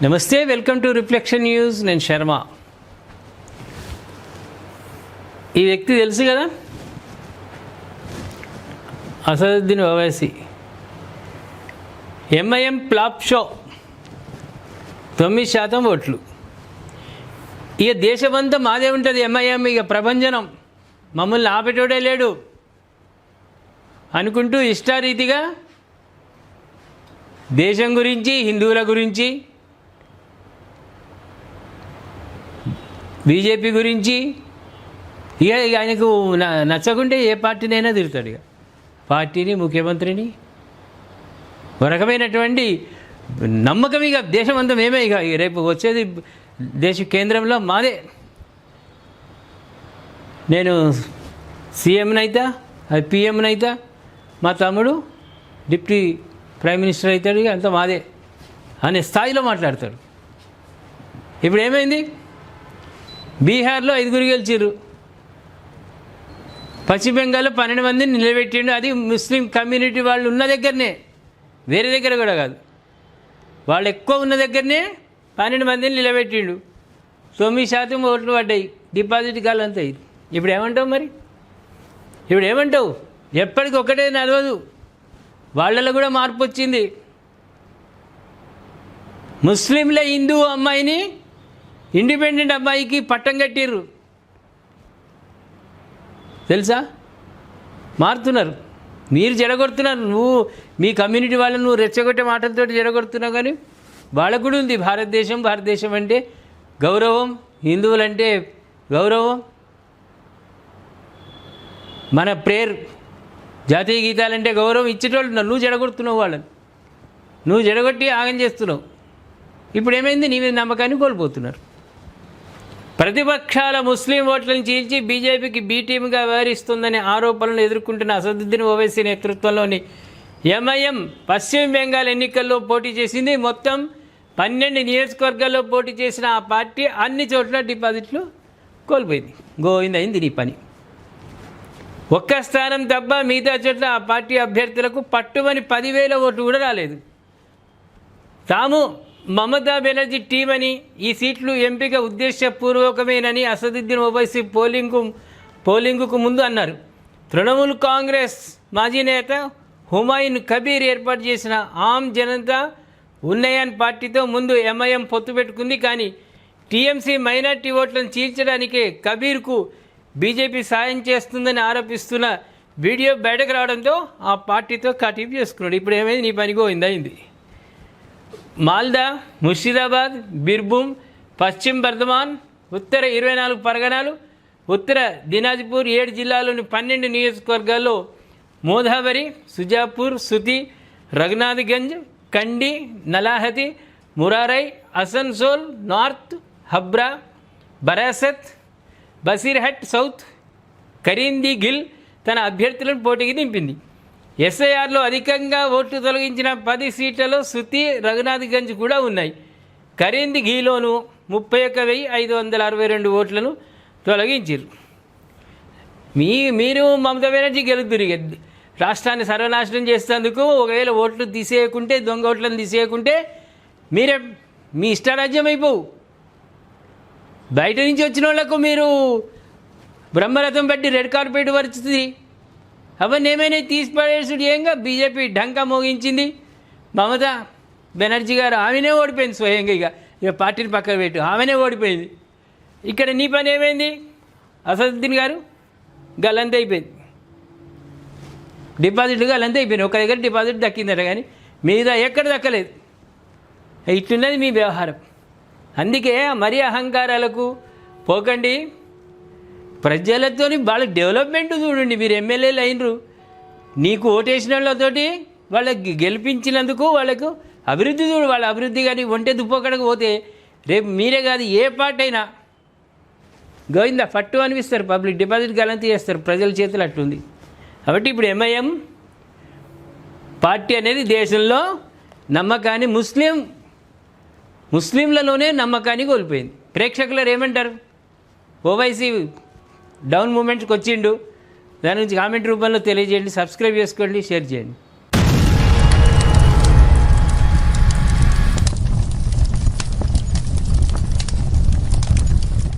నమస్తే, welcome to reflection news. నేను శర్మ. ఈ వ్యక్తి తెలుసు కదా, Asaduddin Owaisi. MIM flop show, 9% ఓట్లు. ఇక దేశమంతా మాదే ఉంటుంది ఎంఐఎం, ఇక ప్రభంజనం, మమ్మల్ని ఆపేటోడే లేడు అనుకుంటూ ఇష్టారీతిగా దేశం గురించి, హిందువుల గురించి, బీజేపీ గురించి ఇక ఆయనకు నచ్చకుంటే ఏ పార్టీనైనా తిరుగుతాడు. ఇక పార్టీని, ముఖ్యమంత్రిని, ఒక రకమైనటువంటి నమ్మకం. ఇక దేశం అంతా మేమే, ఇక రేపు వచ్చేది దేశ కేంద్రంలో మాదే. నేను సీఎంనైతా, అది పిఎంనైతా, మా తమ్ముడు డిప్యూటీ ప్రైమ్ మినిస్టర్ అవుతాడు, ఇక అంతా మాదే అనే స్థాయిలో మాట్లాడతాడు. ఇప్పుడు ఏమైంది? బీహార్లో 5 గెలిచిర్రు, పశ్చిమ బెంగాల్లో 12 మందిని నిలబెట్టిండు. అది ముస్లిం కమ్యూనిటీ వాళ్ళు ఉన్న దగ్గరనే, వేరే దగ్గర కూడా కాదు, వాళ్ళు ఎక్కువ ఉన్న దగ్గరనే 12 మందిని నిలబెట్టిండు. 9% ఓట్లు పడ్డాయి, డిపాజిట్ కాలంతా ఇది. ఇప్పుడు ఏమంటావు మరి? ఇప్పుడు ఏమంటావు? ఎప్పటికి ఒకటే నడవదు, వాళ్ళలో కూడా మార్పు వచ్చింది. ముస్లింల హిందూ అమ్మాయిని ఇండిపెండెంట్ అబ్బాయికి పట్టం కట్టిర్రు, తెలుసా? మారుతున్నారు, మీరు జడగొడుతున్నారు. నువ్వు మీ కమ్యూనిటీ వాళ్ళని నువ్వు రెచ్చగొట్టే మాటలతో జడగొడుతున్నావు, కానీ వాళ్ళకు కూడా ఉంది భారతదేశం. భారతదేశం అంటే గౌరవం, హిందువులంటే గౌరవం, మన ప్రేయర్, జాతీయ గీతాలంటే గౌరవం ఇచ్చేటోళ్ళు ఉన్నారు. నువ్వు జడగొడుతున్నావు వాళ్ళని, నువ్వు జడగొట్టి ఆగం చేస్తున్నావు. ఇప్పుడు ఏమైంది? నీ మీద నమ్మకాన్ని కోల్పోతున్నారు. ప్రతిపక్షాల ముస్లిం ఓట్లను చీల్చి బీజేపీకి బీ టీమ్గా వ్యవహరిస్తుందనే ఆరోపణలు ఎదుర్కొంటున్న అసదుద్దీన్ ఓవైసీ నేతృత్వంలోని ఎంఐఎం పశ్చిమ బెంగాల్ ఎన్నికల్లో పోటీ చేసింది. మొత్తం 12 నియోజకవర్గాల్లో పోటీ చేసిన ఆ పార్టీ అన్ని చోట్ల డిపాజిట్లు కోల్పోయింది. గోవిందైంది నీ పని. ఒక్క స్థానం తప్ప మిగతా చోట్ల ఆ పార్టీ అభ్యర్థులకు పట్టుమని 10,000 ఓట్లు కూడా రాలేదు. తాము మమతా బెనర్జీ టీం అని, ఈ సీట్లు ఎంపిక ఉద్దేశపూర్వకమేనని అసదుద్దీన్ ఓవైసీ పోలింగుకు ముందు అన్నారు. తృణమూల్ కాంగ్రెస్ మాజీ నేత హుమాయూన్ కబీర్ ఏర్పాటు చేసిన ఆమ్ జనతా ఉన్నయన్ పార్టీతో ముందు ఎంఐఎం పొత్తు పెట్టుకుంది. కానీ టీఎంసీ మైనార్టీ ఓట్లను చీల్చడానికే కబీర్కు బీజేపీ సాయం చేస్తుందని ఆరోపిస్తున్న వీడియో బయటకు రావడంతో ఆ పార్టీతో కటిఫ్ చేసుకున్నాడు. ఇప్పుడు ఏమైంది? నీ పని గోయిందయింది. మాల్దా, ముర్షిదాబాద్, బీర్భూమ్, పశ్చిమ బర్ధమాన్, ఉత్తర 24 పరగణాలు, ఉత్తర దినాజ్పూర్ 7 జిల్లాలోని 12 నియోజకవర్గాల్లో మోధాబరి, సుజాపూర్, సుతి, రఘునాథ్గంజ్, కండి, నలాహతి, మురారై, అసన్సోల్ నార్త్, హబ్రా, బరాసత్, బసీర్హట్ సౌత్, కరీంది గిల్ తన అభ్యర్థులను పోటీకి దింపింది. ఎస్ఐఆర్లో అధికంగా ఓట్లు తొలగించిన 10 సీట్లలో సుతి, రఘునాథ్గంజ్ కూడా ఉన్నాయి. కరీంది ఘీలోను 31,562 ఓట్లను తొలగించారు. మీరు మమతా బెనర్జీ గెలుతురు. రాష్ట్రాన్ని సర్వనాశనం చేసేందుకు ఒకవేళ ఓట్లు తీసేయకుంటే, దొంగ ఓట్లను తీసేయకుంటే మీరే మీ ఇష్టారాజ్యం అయిపోవు. బయట నుంచి వచ్చిన వాళ్ళకు మీరు బ్రహ్మరథం బట్టి రెడ్ కార్పెట్ పరిస్థితి అవన్నీ ఏమైనా తీసిపడేసుడు. ఏంగా బీజేపీ ఢంకా మోగించింది. మమతా బెనర్జీ గారు ఆమెనే ఓడిపోయింది స్వయంగా. ఇక పార్టీని పక్కన పెట్టు, ఆమెనే ఓడిపోయింది. ఇక్కడ నీ పని ఏమైంది? అసదుద్దీన్ గారు గల్లంత అయిపోయింది, డిపాజిట్లు గల్లంత అయిపోయింది. ఒక దగ్గర డిపాజిట్ దక్కిందట, కానీ మీద ఎక్కడ దక్కలేదు. ఇట్లున్నది మీ వ్యవహారం. అందుకే మరీ అహంకారాలకు పోకండి. ప్రజలతో వాళ్ళ డెవలప్మెంట్ చూడండి. మీరు ఎమ్మెల్యేలు అయినరు, నీకు ఓటేసిన వాళ్ళతోటి వాళ్ళకి గెలిపించినందుకు వాళ్ళకు అభివృద్ధి చూడు. వాళ్ళ అభివృద్ధి కానీ ఒంటే దుప్పకడకు పోతే రేపు మీరే కాదు ఏ పార్టీ అయినా గోవిందా పట్టు అనిపిస్తారు. పబ్లిక్ డిపాజిట్ గలంతి చేస్తారు, ప్రజల చేతులు అట్లుంది. కాబట్టి ఇప్పుడు ఎంఐఎం పార్టీ అనేది దేశంలో నమ్మకాన్ని, ముస్లింలలోనే నమ్మకాన్ని కోల్పోయింది. ప్రేక్షకులు ఏమంటారు? ఓవైసీ డౌన్ మూమెంట్కి వచ్చిండు, దాని నుంచి కామెంట్ రూపంలో తెలియజేయండి. సబ్స్క్రైబ్ చేసుకోండి, షేర్ చేయండి.